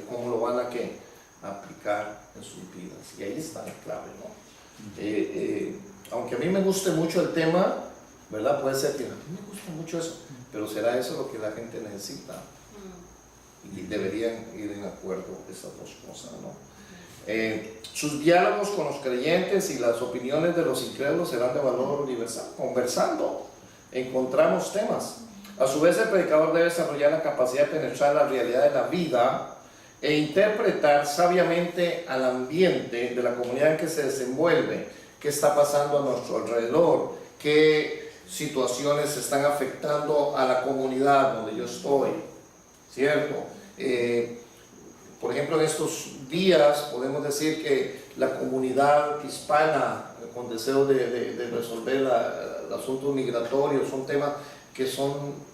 cómo lo van a aplicar en sus vidas. Y ahí está la clave, ¿no? Aunque a mí me guste mucho el tema, ¿verdad? Puede ser que a mí me gusta mucho eso, pero ¿será eso lo que la gente necesita? Y deberían ir en acuerdo esas dos cosas, ¿no? Sus diálogos con los creyentes y las opiniones de los incrédulos serán de valor universal. Conversando, encontramos temas. A su vez, el predicador debe desarrollar la capacidad de penetrar la realidad de la vida e interpretar sabiamente al ambiente de la comunidad en que se desenvuelve, qué está pasando a nuestro alrededor, qué situaciones están afectando a la comunidad donde yo estoy, ¿cierto? Por ejemplo, en estos días podemos decir que la comunidad hispana, con deseo de resolver el asunto migratorio, son temas que son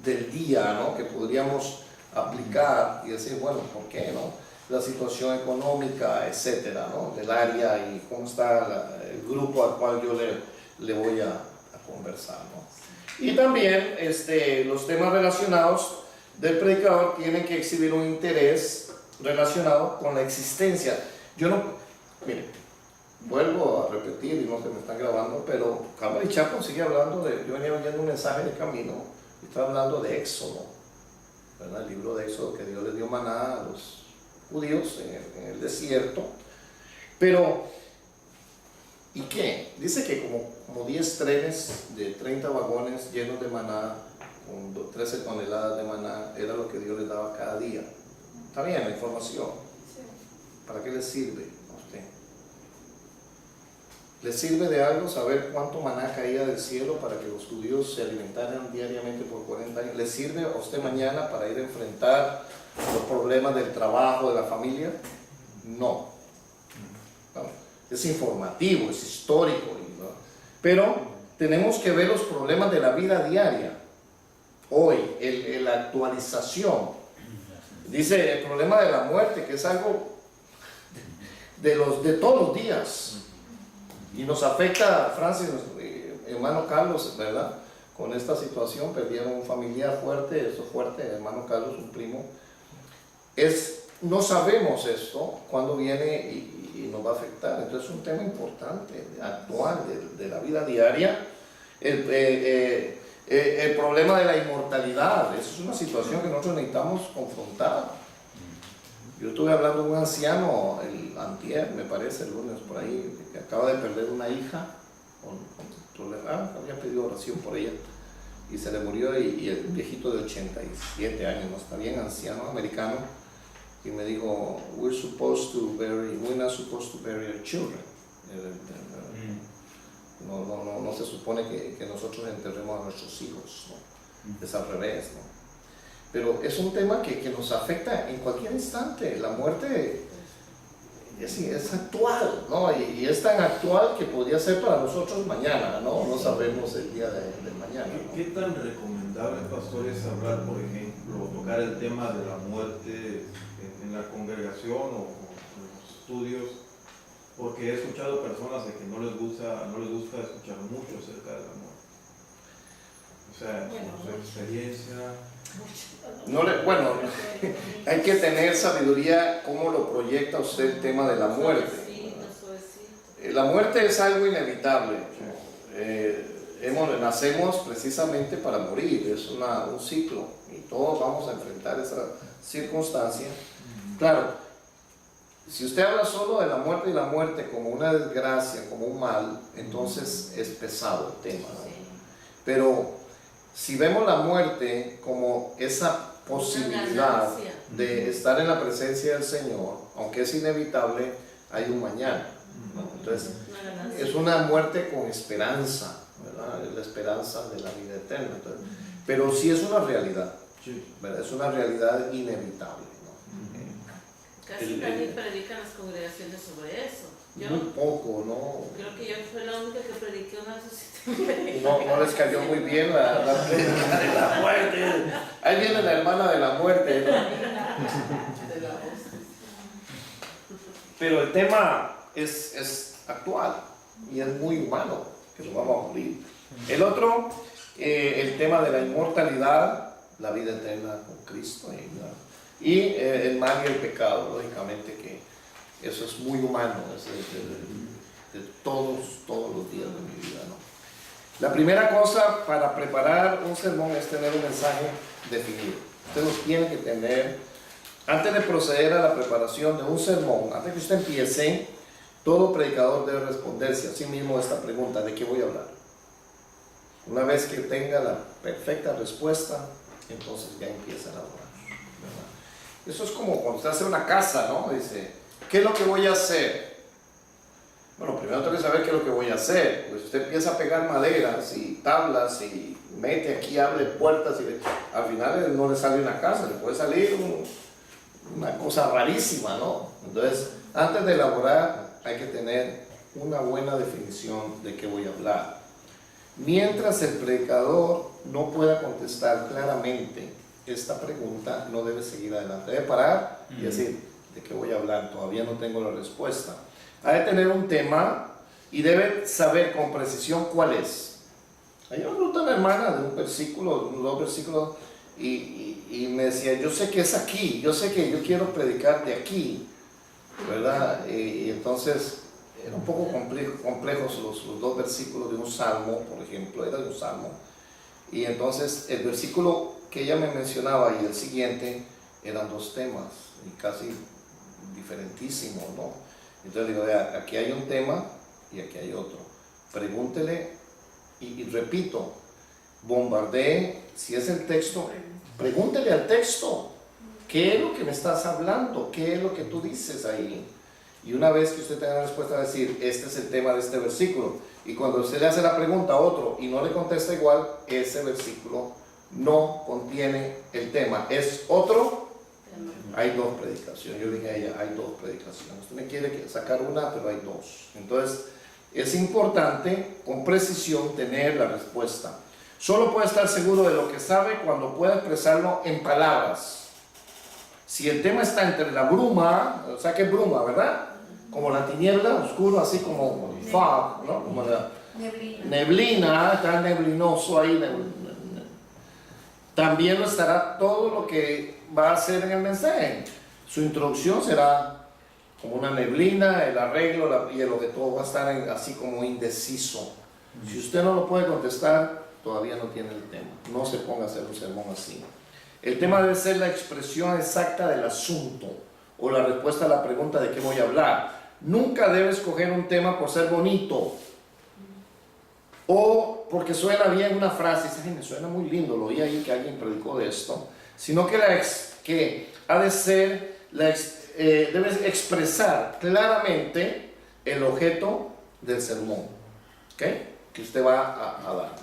del día, ¿no? Que podríamos aplicar y decir, bueno, ¿por qué no? La situación económica, etcétera, ¿no? Del área y cómo está el grupo al cual yo le voy a conversar, ¿no? Y también los temas relacionados del predicador tienen que exhibir un interés relacionado con la existencia. Mire, vuelvo a repetir y no se me están grabando, pero Calvary Chapel sigue hablando yo venía oyendo un mensaje de camino y estaba hablando de Éxodo, ¿verdad? El libro de Éxodo, que Dios les dio maná a los judíos en el desierto. Pero, ¿y qué? Dice que como 10 trenes de 30 vagones llenos de maná, con 13 toneladas de maná, era lo que Dios les daba cada día. Está bien la información. ¿Para qué les sirve a usted? ¿Les sirve de algo saber cuánto maná caía del cielo para que los judíos se alimentaran diariamente por 40 años? ¿Les sirve a usted mañana para ir a enfrentar los problemas del trabajo, de la familia? No. Es informativo, es histórico, ¿no? Pero tenemos que ver los problemas de la vida diaria. Hoy, la actualización. Dice el problema de la muerte, que es algo de todos los días. Y nos afecta, Francis, hermano Carlos, ¿verdad? Con esta situación, perdieron un familiar fuerte, hermano Carlos, un primo. No sabemos esto, cuándo viene y nos va a afectar. Entonces es un tema importante, actual, de la vida diaria. El problema de la inmortalidad, eso es una situación que nosotros necesitamos confrontar. Yo estuve hablando con un anciano, antier, me parece, el lunes por ahí, que acaba de perder una hija, había pedido oración por ella, y se le murió, y el viejito de 87 años, ¿no? Está bien anciano, americano, y me dijo, we're not supposed to bury our children. No se supone que nosotros enterremos a nuestros hijos, ¿no? Es al revés, ¿no? Pero es un tema que nos afecta en cualquier instante. La muerte es actual, ¿no? Y es tan actual que podría ser para nosotros mañana, ¿no? No sabemos el día del mañana, ¿no? ¿Qué tan recomendable, pastor, es hablar, por ejemplo, tocar el tema de la muerte en la congregación o en los estudios? Porque he escuchado personas de que no les gusta escuchar mucho acerca de la muerte. O sea, su experiencia. Hay que tener sabiduría cómo lo proyecta usted el tema de la muerte. La muerte es algo inevitable. Nacemos precisamente para morir, es un ciclo y todos vamos a enfrentar esa circunstancia. Claro, si usted habla solo de la muerte y la muerte como una desgracia, como un mal, entonces es pesado el tema, ¿no? Pero si vemos la muerte como esa posibilidad de estar en la presencia del Señor, aunque es inevitable, hay un mañana, ¿no? Entonces es una muerte con esperanza, ¿verdad? Es la esperanza de la vida eterna. Entonces, pero sí es una realidad, ¿verdad? Es una realidad inevitable, ¿no? Casi nadie predica en las congregaciones sobre eso. Muy poco, ¿no? Creo que yo fui la única que prediqué una vez. No les cayó muy bien la prédica de la muerte. Ahí viene la hermana de la muerte, ¿no? Pero el tema es actual y es muy humano, que nos vamos a morir. El otro, el tema de la inmortalidad, la vida eterna con Cristo. Y el mal y el pecado, lógicamente que eso es muy humano, es de todos los días de mi vida, ¿no? La primera cosa para preparar un sermón es tener un mensaje definido. Usted lo tiene que tener. Antes de proceder a la preparación de un sermón, antes que usted empiece, todo predicador debe responderse a sí mismo esta pregunta: ¿de qué voy a hablar? Una vez que tenga la perfecta respuesta, entonces ya empieza a elaborar, ¿verdad? Eso es como cuando usted hace una casa, ¿no? Dice, ¿qué es lo que voy a hacer? Bueno, primero tengo que saber qué es lo que voy a hacer. Pues usted empieza a pegar maderas y tablas y mete aquí, abre puertas y al final no le sale una casa, le puede salir una cosa rarísima, ¿no? Entonces, antes de elaborar hay que tener una buena definición de qué voy a hablar. Mientras el predicador no pueda contestar claramente esta pregunta, no debe seguir adelante. Debe parar y decir, ¿de qué voy a hablar? Todavía no tengo la respuesta. Ha de tener un tema y debe saber con precisión cuál es. Ayer me preguntó una hermana de un versículo, dos versículos, y me decía, yo sé que es aquí, yo sé que yo quiero predicar de aquí, ¿verdad? Y entonces eran un poco complejos los dos versículos de un salmo, por ejemplo, era de un salmo. Y entonces el versículo que ella me mencionaba y el siguiente eran dos temas, y casi diferentísimos, ¿no? Entonces digo, vea, aquí hay un tema y aquí hay otro. Pregúntele, y repito, bombardee, si es el texto, pregúntele al texto, ¿qué es lo que me estás hablando? ¿Qué es lo que tú dices ahí? Y una vez que usted tenga la respuesta, va a decir, este es el tema de este versículo. Y cuando usted le hace la pregunta a otro y no le contesta igual, ese versículo no contiene el tema. ¿Es otro? Hay dos predicaciones. Yo dije a ella, hay dos predicaciones. Usted me quiere sacar una, pero hay dos. Entonces, es importante con precisión tener la respuesta. Solo puede estar seguro de lo que sabe cuando pueda expresarlo en palabras. Si el tema está entre la bruma, o sea que es bruma, ¿verdad? Como la tiniebla, oscuro, así como fog, ¿no? Como la neblina, está neblinoso ahí. También lo estará todo lo que va a hacer en el mensaje. Su introducción será como una neblina, el arreglo y lo que todo va a estar así como indeciso. Si usted no lo puede contestar, todavía no tiene el tema. No se ponga a hacer un sermón así. El tema debe ser la expresión exacta del asunto o la respuesta a la pregunta de qué voy a hablar. Nunca debe escoger un tema por ser bonito o porque suena bien una frase y dice, ay, me suena muy lindo, lo oí ahí que alguien predicó de esto, sino que ha de ser, debe expresar claramente el objeto del sermón, ¿okay? Que usted va a dar.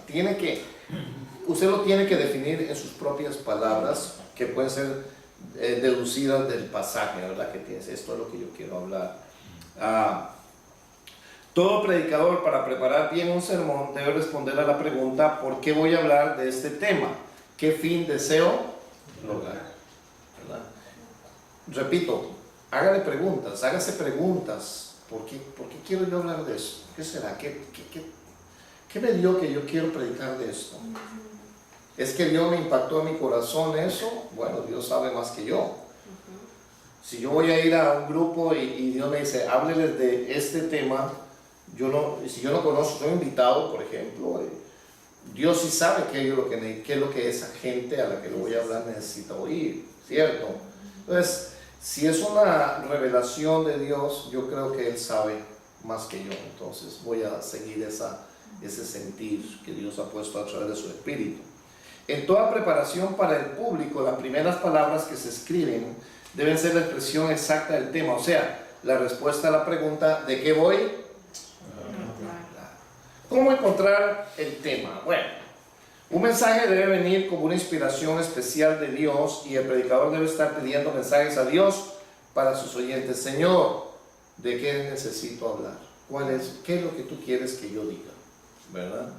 Usted lo tiene que definir en sus propias palabras, que pueden ser deducidas del pasaje, ¿verdad? Que tienes, esto es lo que yo quiero hablar. Todo predicador, para preparar bien un sermón, debe responder a la pregunta, ¿por qué voy a hablar de este tema? ¿Qué fin deseo lograr? ¿Verdad? Repito, hágase preguntas. ¿Por qué quiero yo hablar de eso? ¿Qué será? ¿Qué me dio que yo quiero predicar de esto? ¿Es que Dios me impactó en mi corazón eso? Bueno, Dios sabe más que yo. Si yo voy a ir a un grupo y Dios me dice, hábleles de este tema, si yo no conozco, soy invitado, por ejemplo, Dios sí sabe qué es lo que esa gente a la que le voy a hablar necesita oír, ¿cierto? Entonces, si es una revelación de Dios, yo creo que Él sabe más que yo, entonces voy a seguir ese sentir que Dios ha puesto a través de su Espíritu. En toda preparación para el público, las primeras palabras que se escriben deben ser la expresión exacta del tema, o sea, la respuesta a la pregunta, ¿de qué voy? ¿Cómo encontrar el tema? Bueno, un mensaje debe venir como una inspiración especial de Dios y el predicador debe estar pidiendo mensajes a Dios para sus oyentes. Señor, ¿de qué necesito hablar? ¿Qué es lo que tú quieres que yo diga? ¿Verdad?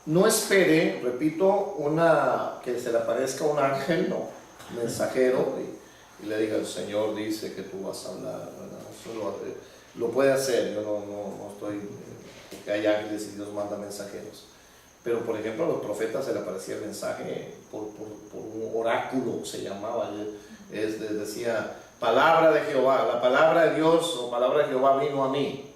No espere, repito, que se le aparezca un ángel, no, mensajero, y le diga, el Señor dice que tú vas a hablar, ¿verdad? Eso lo puede hacer, yo no estoy, porque hay ángeles y Dios manda mensajeros. pero por ejemplo a los profetas se le aparecía el mensaje por un oráculo, se llamaba, decía palabra de Jehová, la palabra de Dios o palabra de Jehová vino a mí.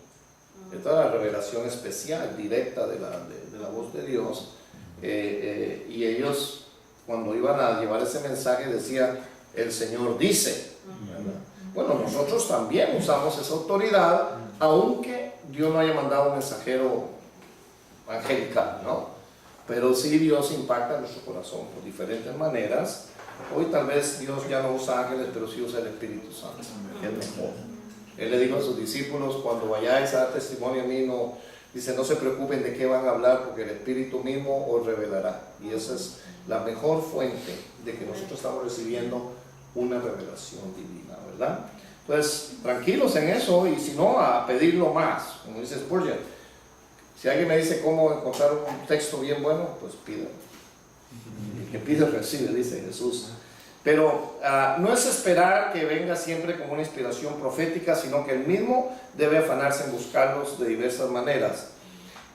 Esta es la revelación especial, directa de la voz de Dios, y ellos cuando iban a llevar ese mensaje decían el Señor dice, ¿verdad? Bueno, nosotros también usamos esa autoridad, aunque Dios no haya mandado un mensajero angelical, ¿no? Pero sí Dios impacta en nuestro corazón por diferentes maneras. Hoy tal vez Dios ya no usa ángeles, pero sí usa el Espíritu Santo, que es mejor. Él le dijo a sus discípulos, cuando vayáis a dar testimonio a mí, dice, no se preocupen de qué van a hablar, porque el Espíritu mismo os revelará. Y esa es la mejor fuente de que nosotros estamos recibiendo una revelación divina, ¿verdad? Entonces, tranquilos en eso, y si no, a pedirlo más, como dice Spurgeon. Si alguien me dice cómo encontrar un texto bien bueno, pues pídelo. El que pide recibe, dice Jesús. Pero no es esperar que venga siempre como una inspiración profética, sino que él mismo debe afanarse en buscarlos de diversas maneras.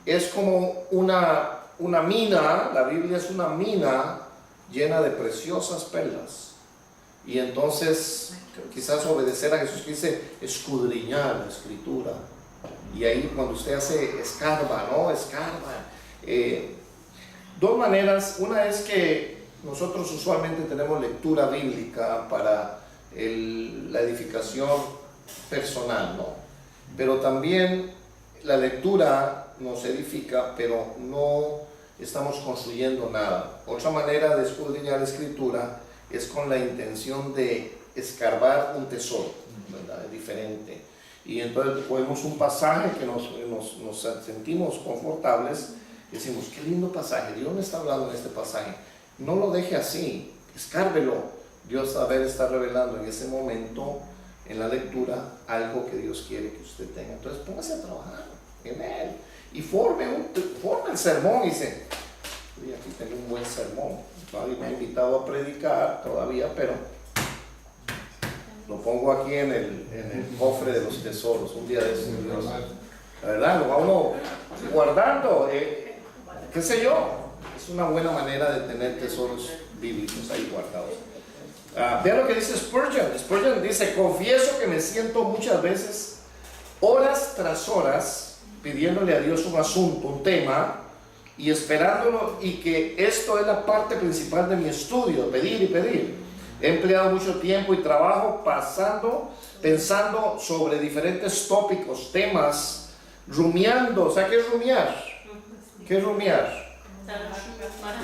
Es como una mina, la Biblia es una mina llena de preciosas perlas. Y entonces quizás obedecer a Jesús que dice escudriñar la escritura. Y ahí cuando usted hace escarba, ¿no? Escarba. Dos maneras. Una es que nosotros usualmente tenemos lectura bíblica para la edificación personal, ¿no? Pero también la lectura nos edifica, pero no estamos construyendo nada. Otra manera de escudriñar la escritura es con la intención de escarbar un tesoro, ¿verdad? Es diferente. Y entonces ponemos un pasaje que nos sentimos confortables y decimos, qué lindo pasaje, Dios me está hablando en este pasaje. No lo deje así, escárbelo. Dios a ver está revelando en ese momento en la lectura algo que Dios quiere que usted tenga. Entonces póngase a trabajar en él y forme el sermón y dice, uy, aquí tengo un buen sermón. Nadie me ha invitado a predicar todavía, pero lo pongo aquí en el cofre de los tesoros. Un día de eso, Dios, la verdad, lo va uno guardando, qué sé yo. Es una buena manera de tener tesoros bíblicos ahí guardados. Vean lo que dice Spurgeon. Spurgeon dice, confieso que me siento muchas veces, horas tras horas, pidiéndole a Dios un asunto, un tema, y esperándolo, y que esto es la parte principal de mi estudio, pedir y pedir. He empleado mucho tiempo y trabajo pensando sobre diferentes tópicos, temas, rumiando. ¿Sabe qué es rumiar? ¿Qué es rumiar?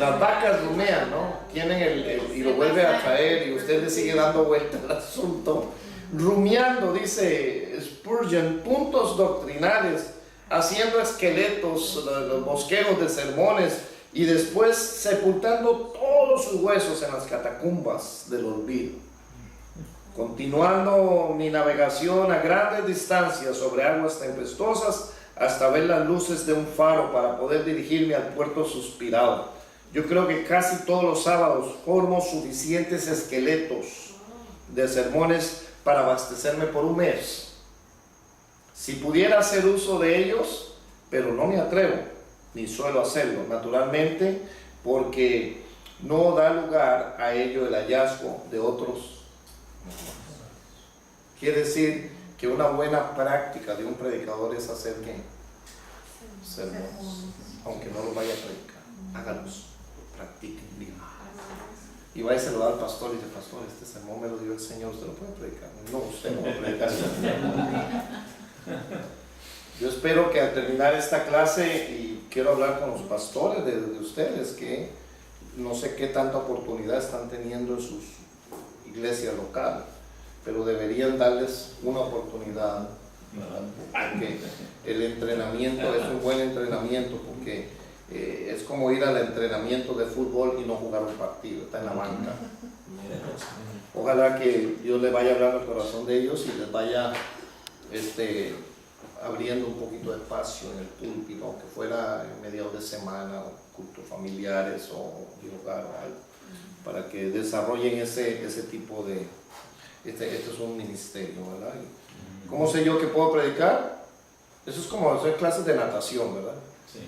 Las vacas rumean, ¿no? Tienen y lo vuelve a traer y usted le sigue dando vuelta al asunto. Rumiando, dice Spurgeon, puntos doctrinales, haciendo esqueletos, los bosquejos de sermones y después sepultando todos sus huesos en las catacumbas del olvido. Continuando mi navegación a grandes distancias sobre aguas tempestuosas hasta ver las luces de un faro para poder dirigirme al puerto suspirado. Yo creo que casi todos los sábados formo suficientes esqueletos de sermones para abastecerme por un mes. Si pudiera hacer uso de ellos, pero no me atrevo, ni suelo hacerlo, naturalmente, porque no da lugar a ello el hallazgo de otros. Quiere decir que una buena práctica de un predicador es hacer ¿qué? Sermones, aunque no lo vaya a predicar, hágalos, practiquen, digan. Y vaya y se lo da al pastor y dice, pastor, este sermón me lo dio el Señor, usted lo puede predicar. No, usted no lo predica. Yo espero que al terminar esta clase, y quiero hablar con los pastores de ustedes, que no sé qué tanta oportunidad están teniendo en sus iglesias locales, pero deberían darles una oportunidad, porque el entrenamiento es un buen entrenamiento, porque es como ir al entrenamiento de fútbol y no jugar un partido, está en la banca. Ojalá que Dios les vaya hablando al corazón de ellos y les vaya abriendo un poquito de espacio en el púlpito, aunque fuera en mediados de semana, o cultos familiares o de hogar o algo, para que desarrollen ese tipo de... Este es un ministerio, ¿verdad? ¿Cómo sé yo que puedo predicar? Eso es como hacer clases de natación, ¿verdad? Sí.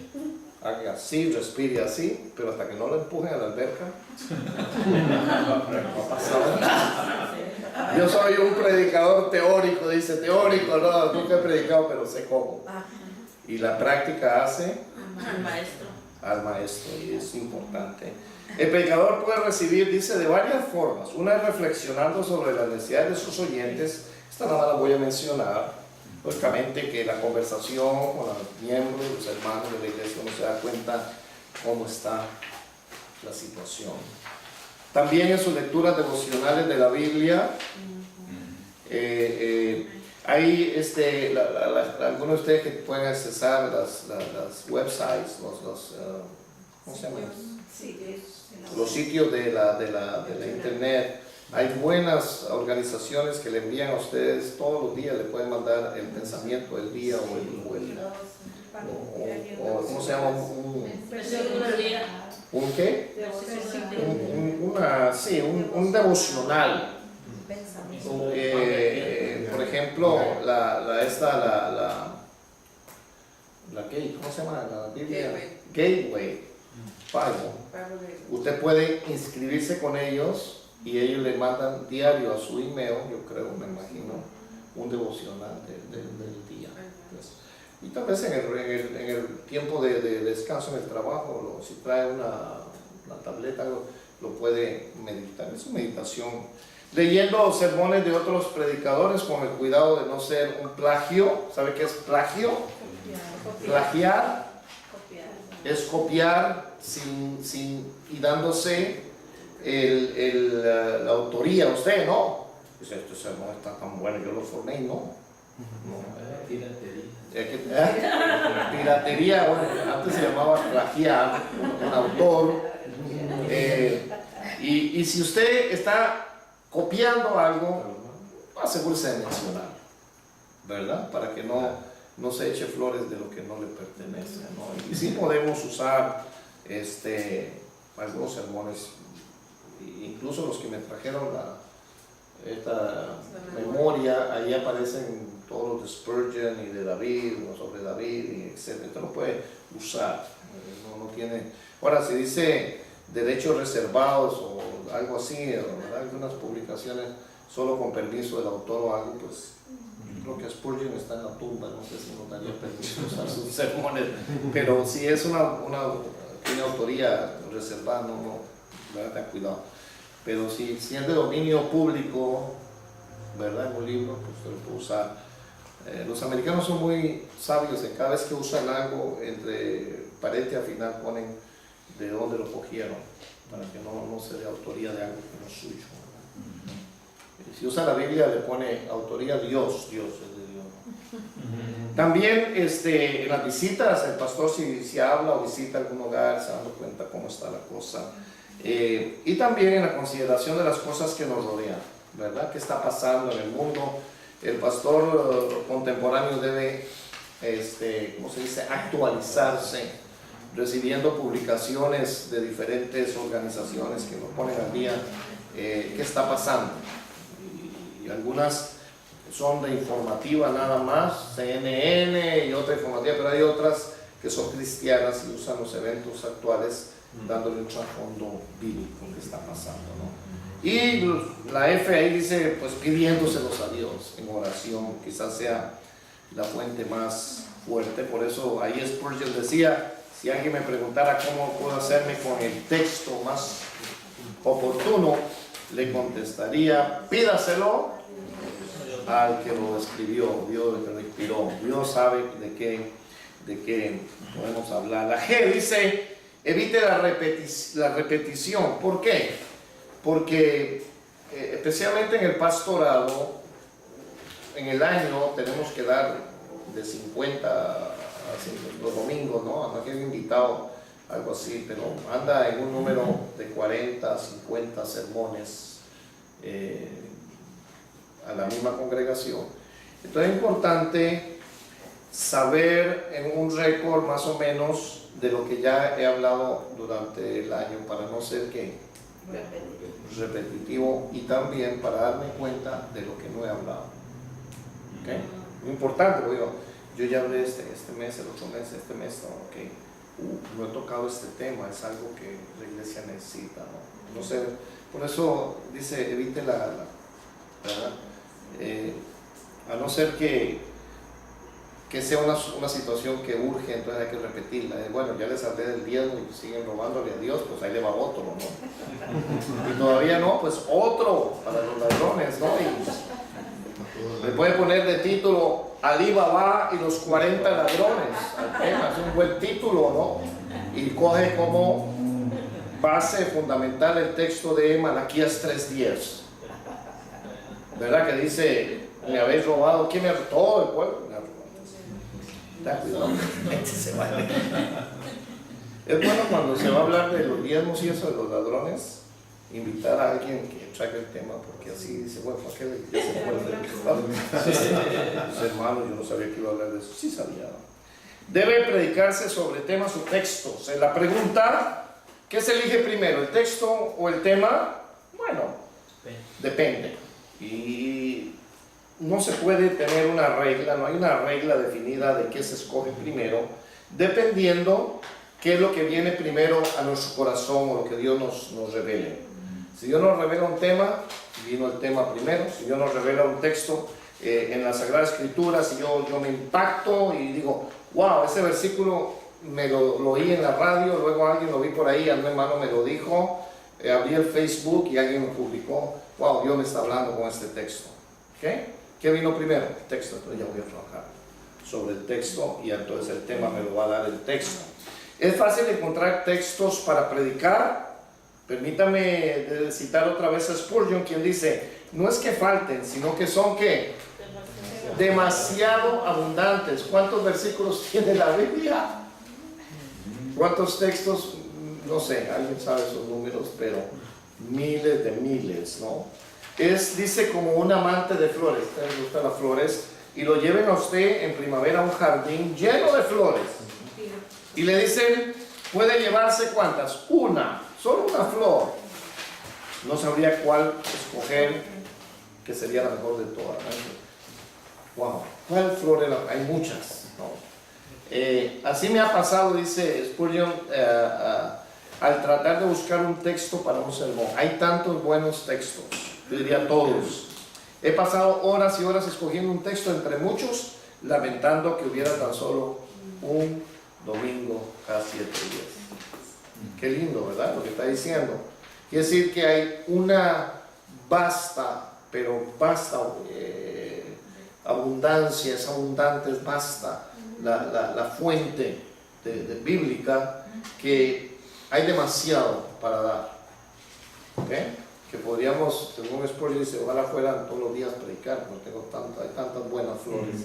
haga así, respire así, pero hasta que no lo empujen a la alberca, no ha pasado nada. Yo soy un predicador teórico, dice teórico, no, nunca he predicado, pero sé cómo. Y la práctica hace al maestro, y es importante. El predicador puede recibir, dice, de varias formas. Una es reflexionando sobre las necesidades de sus oyentes. Esta nada más la voy a mencionar. Lógicamente que la conversación con los miembros, los hermanos de la iglesia, uno se da cuenta cómo está la situación. También en sus lecturas devocionales de la Biblia, hay algunos de ustedes que pueden accesar las websites, ¿cómo se llama? Los sitios de la internet. Hay buenas organizaciones que le envían a ustedes todos los días, le pueden mandar el pensamiento del día o ¿cómo se llama? ¿Un qué? Un devocional. Por ejemplo, ¿cómo se llama la Biblia? Gateway Bible. Usted puede inscribirse con ellos y ellos le mandan diario a su email, yo creo, me imagino, un devocional del día. Pues, y tal vez en el tiempo de descanso en el trabajo, si trae una tableta, lo puede meditar. Es una meditación. Leyendo sermones de otros predicadores con el cuidado de no ser un plagio. ¿Sabe qué es plagio? Plagiar es copiar y dándose la autoría a usted, ¿no? Dice, este sermón está tan bueno, yo lo formé, no. Piratería, bueno, antes se llamaba plagiar, un autor. Y si usted está copiando algo, asegúrese de mencionar, ¿verdad? Para que no se eche flores de lo que no le pertenece, ¿no? Y sí podemos usar algunos sermones, incluso los que me trajeron esta memoria, ahí aparecen todos los de Spurgeon y de David, sobre David, y etc. Usted lo puede usar, no tiene. Ahora, si dice derechos reservados o algo así, ¿verdad? Algunas publicaciones solo con permiso del autor o algo, pues creo que Spurgeon está en la tumba, no sé si nos daría permiso usar sus sermones, pero si es tiene autoría reservada, ¿verdad? Ten cuidado. Pero si es de dominio público, ¿verdad? En un libro, pues usted lo puede usar. Los americanos son muy sabios, en cada vez que usan algo, entre paréntesis al final ponen de dónde lo cogieron, para que no se dé autoría de algo que no es suyo. Si usa la Biblia, le pone autoría Dios es de Dios. También en las visitas, el pastor si habla o visita algún hogar, se da cuenta cómo está la cosa. Y también en la consideración de las cosas que nos rodean, ¿verdad? ¿Qué está pasando en el mundo? El pastor contemporáneo debe, ¿cómo se dice?, actualizarse, recibiendo publicaciones de diferentes organizaciones que nos ponen al día qué está pasando. Y algunas son de informativa nada más, CNN y otra informativa, pero hay otras que son cristianas y usan los eventos actuales dándole un trasfondo bíblico que está pasando, ¿no? Y la F ahí dice, pues pidiéndoselos a Dios en oración, quizás sea la fuente más fuerte. Por eso ahí Spurgeon decía, si alguien me preguntara cómo puedo hacerme con el texto más oportuno, le contestaría, pídaselo al que lo escribió, Dios que lo inspiró. Dios sabe de qué podemos hablar. La G dice, evite la repetición. ¿Por qué? Porque especialmente en el pastorado, en el año tenemos que dar de 50 los domingos, ¿no? Aquí hay un invitado, algo así, pero anda en un número de 40, 50 sermones a la misma congregación. Entonces es importante saber en un récord más o menos de lo que ya he hablado durante el año para no ser repetitivo y también para darme cuenta de lo que no he hablado. ¿Okay? Muy importante, porque yo ya hablé este mes, el otro mes, este mes, ¿no? Okay. no he tocado este tema, es algo que la iglesia necesita, ¿no? No sé, por eso dice, evite ¿verdad? A no ser que sea una situación que urge, entonces hay que repetirla. Bueno, ya les hablé del diezmo y siguen robándole a Dios, pues ahí le va otro, ¿no? Y todavía no, pues otro para los ladrones, ¿no? Y le puede poner de título Ali Baba y los 40 ladrones. Es un buen título, ¿no? Y coge como base fundamental el texto de Malaquías 3:10, ¿verdad? Que dice, me habéis robado. ¿Quién me ha robado? Todo el pueblo me ha robado. Da cuidado, se vale. Es bueno cuando se va a hablar de los diezmos y eso de los ladrones, invitar a alguien que traiga el tema, porque así dice, bueno, ¿para qué le se puede? Hermano, yo no sabía que iba a hablar de eso. Sí sabía, ¿no? Debe predicarse sobre temas o textos. En la pregunta, ¿qué se elige primero, el texto o el tema? Bueno, depende. Y no se puede tener una regla, no hay una regla definida de qué se escoge primero, dependiendo qué es lo que viene primero a nuestro corazón o lo que Dios nos revele. Si Dios nos revela un tema, vino el tema primero. Si Dios nos revela un texto en la Sagrada Escritura, si yo me impacto y digo, wow, ese versículo me lo oí en la radio, luego alguien lo vi por ahí, un hermano me lo dijo, abrí el Facebook y alguien me publicó, wow, Dios me está hablando con este texto. ¿Okay? ¿Qué vino primero? El texto. Entonces ya voy a trabajar sobre el texto y entonces el tema me lo va a dar el texto. Es fácil encontrar textos para predicar. Permítame citar otra vez a Spurgeon, quien dice, no es que falten, sino que son ¿qué? Demasiado abundantes. ¿Cuántos versículos tiene la Biblia? ¿Cuántos textos? No sé, alguien sabe esos números, pero miles de miles, ¿no? Dice como un amante de flores. A ustedes les gustan las flores y lo lleven a usted en primavera a un jardín lleno de flores y le dicen, puede llevarse ¿cuántas? Una, solo una flor. No sabría cuál escoger que sería la mejor de todas, ¿no? Wow, ¿cuál flor era? Hay muchas, ¿no? Así me ha pasado, dice Spurgeon, al tratar de buscar un texto para un sermón. Hay tantos buenos textos, yo diría todos. He pasado horas y horas escogiendo un texto entre muchos, lamentando que hubiera tan solo un domingo cada 7 días. Qué lindo, ¿verdad? Lo que está diciendo. Quiere decir que hay una vasta, pero vasta abundancia, es abundante, es vasta la fuente bíblica, que hay demasiado para dar. ¿Okay? Que podríamos, según Spurgeon dice, ojalá fueran todos los días predicar, porque hay tantas buenas flores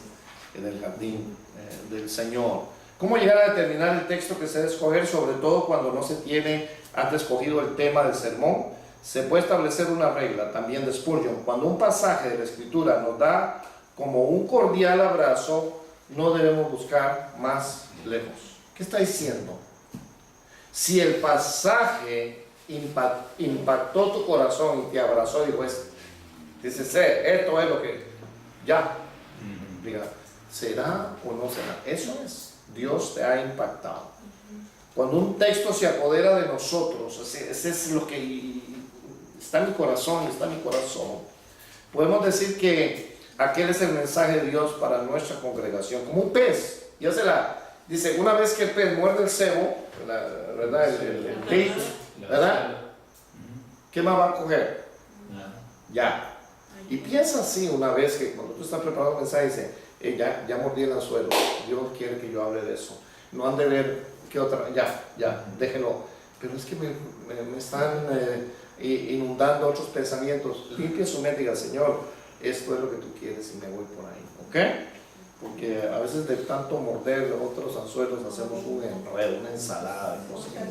en el jardín del Señor. ¿Cómo llegar a determinar el texto que se debe escoger, sobre todo cuando no se tiene antes escogido el tema del sermón? Se puede establecer una regla también de Spurgeon. Cuando un pasaje de la Escritura nos da como un cordial abrazo, no debemos buscar más lejos. ¿Qué está diciendo? Si el pasaje impactó tu corazón y te abrazó y pues dices, esto es lo que ya, diga, ¿será o no será? Eso es. Dios te ha impactado. Cuando un texto se apodera de nosotros, ese es lo que está en mi corazón, podemos decir que aquel es el mensaje de Dios para nuestra congregación, como un pez. Dice, una vez que el pez muerde el cebo, ¿verdad? El bait, ¿verdad? ¿Qué más va a coger? Ya. Y piensa así una vez que cuando tú estás preparando un mensaje, dice, ya mordí el anzuelo, Dios quiere que yo hable de eso. No han de ver qué otra, ya, déjenlo. Pero es que me están inundando otros pensamientos. Limpia su mente y diga, Señor, esto es lo que tú quieres y me voy por ahí, ¿ok? Porque a veces de tanto morder otros anzuelos hacemos un enredo, una ensalada, cosas que no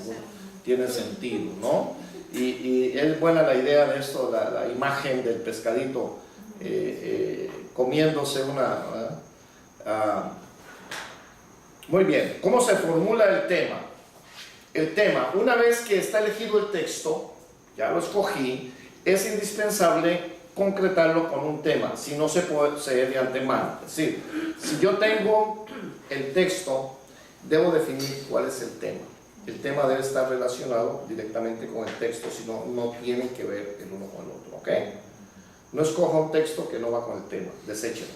tienen sentido, ¿no? Y es buena la idea de esto, la imagen del pescadito comiéndose muy bien. ¿Cómo se formula el tema? El tema, una vez que está elegido el texto, ya lo escogí, es indispensable concretarlo con un tema, si no se puede de antemano. Es decir, si yo tengo el texto debo definir cuál es el tema. El tema debe estar relacionado directamente con el texto, si no, no tienen que ver el uno con el otro, ¿ok? No escoja un texto que no va con el tema, deséchelo.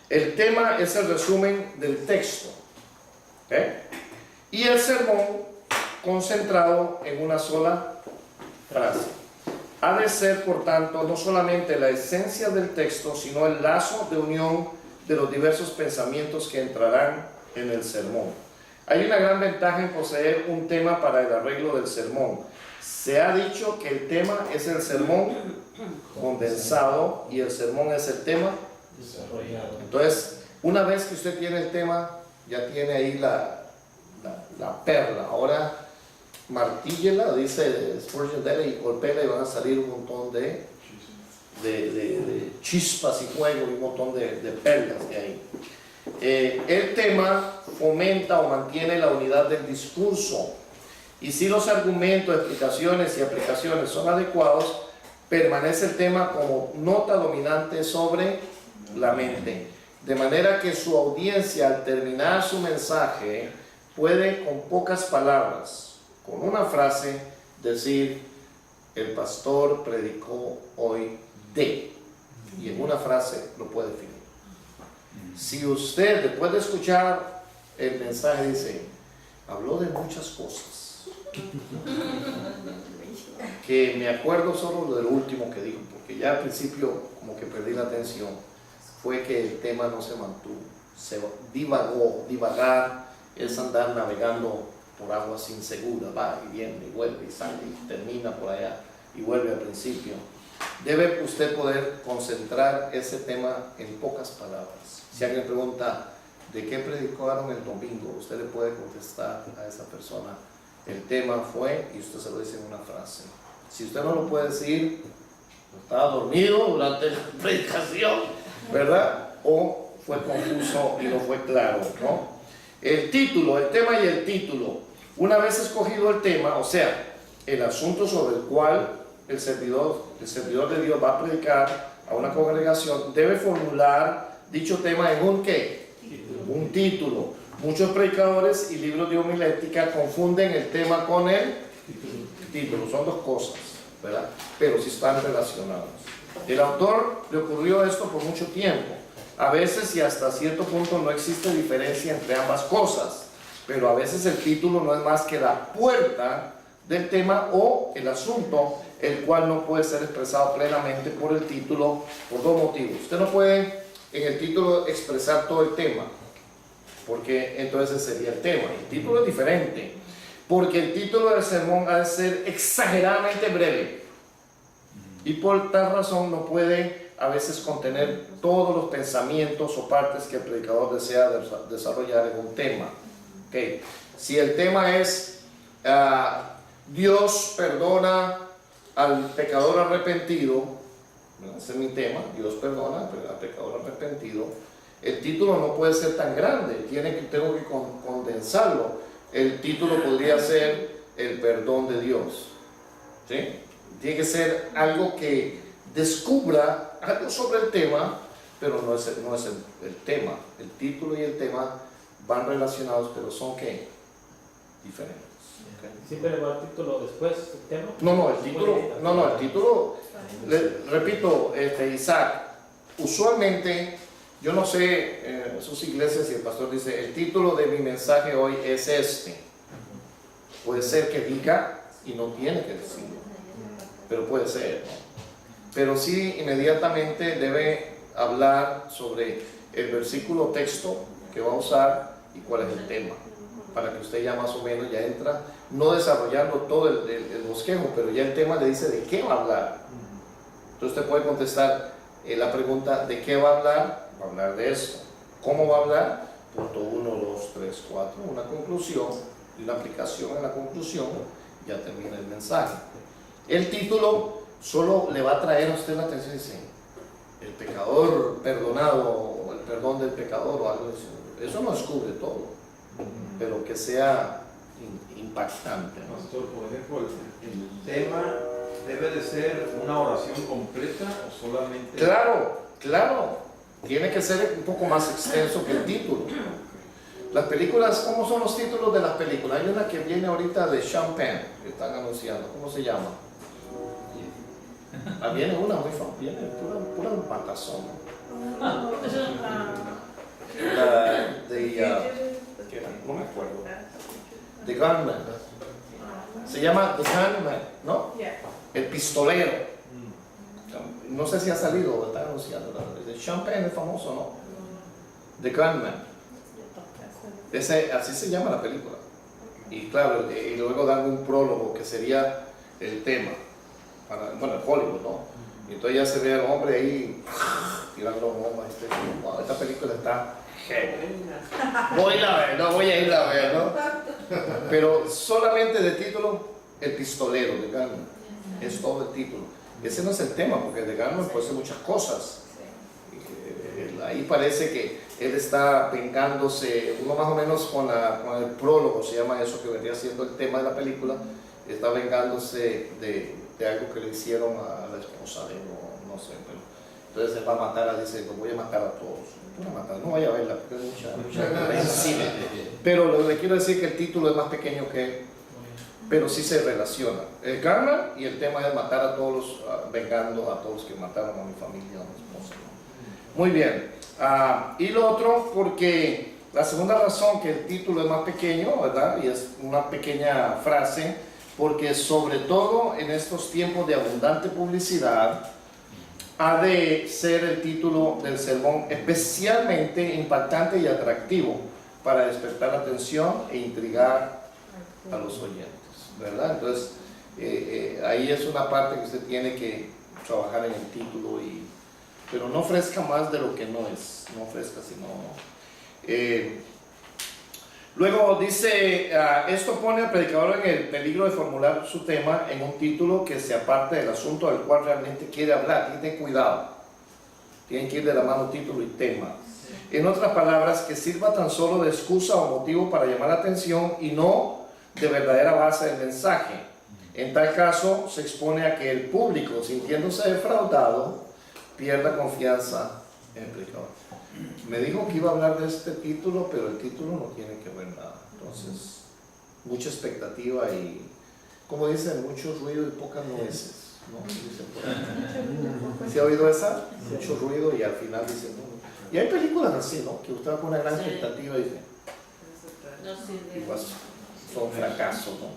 El tema es el resumen del texto, ¿ok? Y el sermón concentrado en una sola frase. Ha de ser, por tanto, no solamente la esencia del texto, sino el lazo de unión de los diversos pensamientos que entrarán en el sermón. Hay una gran ventaja en poseer un tema para el arreglo del sermón. Se ha dicho que el tema es el sermón condensado y el sermón es el tema desarrollado. Entonces, una vez que usted tiene el tema, ya tiene ahí la perla. Ahora martíllela, dice Spurgeon, y golpela y van a salir un montón de chispas y fuego y un montón de perlas de ahí. El tema fomenta o mantiene la unidad del discurso, y si los argumentos, explicaciones y aplicaciones son adecuados, permanece el tema como nota dominante sobre la mente, de manera que su audiencia, al terminar su mensaje, puede con pocas palabras, con una frase, decir: el pastor predicó hoy de, y en una frase lo puede definir. Si usted, después de escuchar el mensaje, dice: habló de muchas cosas, que me acuerdo solo de lo último que dijo, porque ya al principio como que perdí la atención, fue que el tema no se mantuvo, se divagó. Divagar es andar navegando por aguas inseguras, va y viene y vuelve y sale y termina por allá y vuelve al principio. Debe usted poder concentrar ese tema en pocas palabras. Si alguien pregunta: ¿de qué predicaron el domingo?, usted le puede contestar a esa persona: el tema fue, y usted se lo dice en una frase. Si usted no lo puede decir, estaba dormido durante la predicación, ¿verdad? O fue confuso y no fue claro, ¿no? El título, el tema y el título. Una vez escogido el tema, o sea, el asunto sobre el cual el servidor de Dios va a predicar a una congregación, debe formular dicho tema en un ¿qué? Un título. Muchos predicadores y libros de homilética confunden el tema con el título. Son dos cosas, ¿verdad? Pero sí están relacionados. El autor le ocurrió esto por mucho tiempo. A veces y hasta cierto punto no existe diferencia entre ambas cosas, pero a veces el título no es más que la puerta del tema o el asunto, el cual no puede ser expresado plenamente por el título por dos motivos. Usted no puede en el título expresar todo el tema, porque entonces sería el tema. El título es diferente, porque el título del sermón ha de ser exageradamente breve, y por tal razón no puede a veces contener todos los pensamientos o partes que el predicador desea desarrollar en un tema. Okay. Si el tema es Dios perdona al pecador arrepentido, ese es mi tema, Dios perdona al pecador arrepentido, el título no puede ser tan grande, tengo que condensarlo. El título podría ser el perdón de Dios, ¿sí? Tiene que ser algo que descubra algo sobre el tema, pero no es el tema. El título y el tema van relacionados, pero son ¿qué? Diferentes. Okay. ¿Siempre va el título después del tema? No, el título, repito, Isaac, usualmente, yo no sé, en sus iglesias, y el pastor dice: el título de mi mensaje hoy es este. Puede ser que diga, y no tiene que decirlo, pero puede ser, ¿no? Pero sí, inmediatamente debe hablar sobre el versículo texto que va a usar y cuál es el tema, para que usted ya más o menos ya entra, no desarrollando todo el bosquejo, pero ya el tema le dice de qué va a hablar. Entonces usted puede contestar la pregunta: ¿de qué va a hablar? Va a hablar de esto. ¿Cómo va a hablar? Punto 1, 2, 3, 4, una conclusión y una aplicación en la conclusión, ya termina el mensaje. El título solo le va a traer a usted la atención, dice: el pecador perdonado, o el perdón del pecador, o algo así. Eso no descubre todo, pero que sea impactante, ¿no? Pastor, por ejemplo, el tema debe de ser una oración completa o solamente... Claro, tiene que ser un poco más extenso que el título. Las películas, ¿cómo son los títulos de las películas? Hay una que viene ahorita de Champagne, que están anunciando. ¿Cómo se llama? Ah, viene una muy famosa, viene pura matazón. La no me acuerdo. The Gunman. Se llama The Gunman, ¿no? El pistolero. No sé si ha salido o está anunciando. The Champagne es famoso, ¿no? The Gunman. Así se llama la película. Y claro, y luego dan un prólogo que sería el tema. Bueno, en Hollywood, ¿no? Y entonces ya se ve al hombre ahí tirando bombas. Wow, esta película está heavy. Voy a ir a ver, ¿no? Pero solamente de título, El pistolero de Gunman. Es todo el título. Ese no es el tema, porque de Gunman puede ser muchas cosas. Ahí parece que él está vengándose, uno más o menos con el prólogo, se llama eso, que vendría siendo el tema de la película, está vengándose de algo que le hicieron a la esposa de él, no sé, pero entonces él va a matar, dice, lo voy a matar a todos. No vaya a verla, porque hay mucha violencia. Pero lo que le quiero decir es que el título es más pequeño que él, pero sí se relaciona. El karma y el tema es matar a todos, vengando a todos los que mataron a mi familia, a mi esposa, ¿no? Muy bien. Y lo otro, porque la segunda razón que el título es más pequeño, ¿verdad? Y es una pequeña frase, porque sobre todo en estos tiempos de abundante publicidad, ha de ser el título del sermón especialmente impactante y atractivo para despertar la atención e intrigar a los oyentes, ¿verdad? Entonces, ahí es una parte que usted tiene que trabajar en el título, pero no ofrezca más de lo que no es, no ofrezca sino no. Luego dice, esto pone al predicador en el peligro de formular su tema en un título que se aparte del asunto del cual realmente quiere hablar. Tiene que tener cuidado, tienen que ir de la mano título y tema. En otras palabras, que sirva tan solo de excusa o motivo para llamar la atención y no de verdadera base del mensaje. En tal caso, se expone a que el público, sintiéndose defraudado, pierda confianza en el predicador. Me dijo que iba a hablar de este título, pero el título no tiene que ver nada. Entonces, mucha expectativa y, como dicen, mucho ruido y pocas nueces, ¿no? Dicen por ahí. ¿Se ha oído esa? Mucho ruido y al final dicen no. Y hay películas así, ¿no? Que usted va con una gran expectativa y dice, y pues son fracasos, ¿no?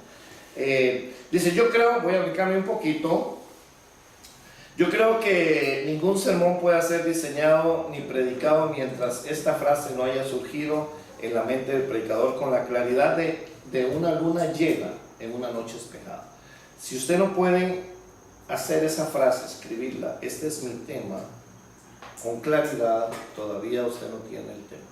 Dice, yo creo, voy a ubicarme un poquito. Yo creo que ningún sermón puede ser diseñado ni predicado mientras esta frase no haya surgido en la mente del predicador con la claridad de una luna llena en una noche despejada. Si usted no puede hacer esa frase, escribirla, este es mi tema, con claridad, todavía usted no tiene el tema.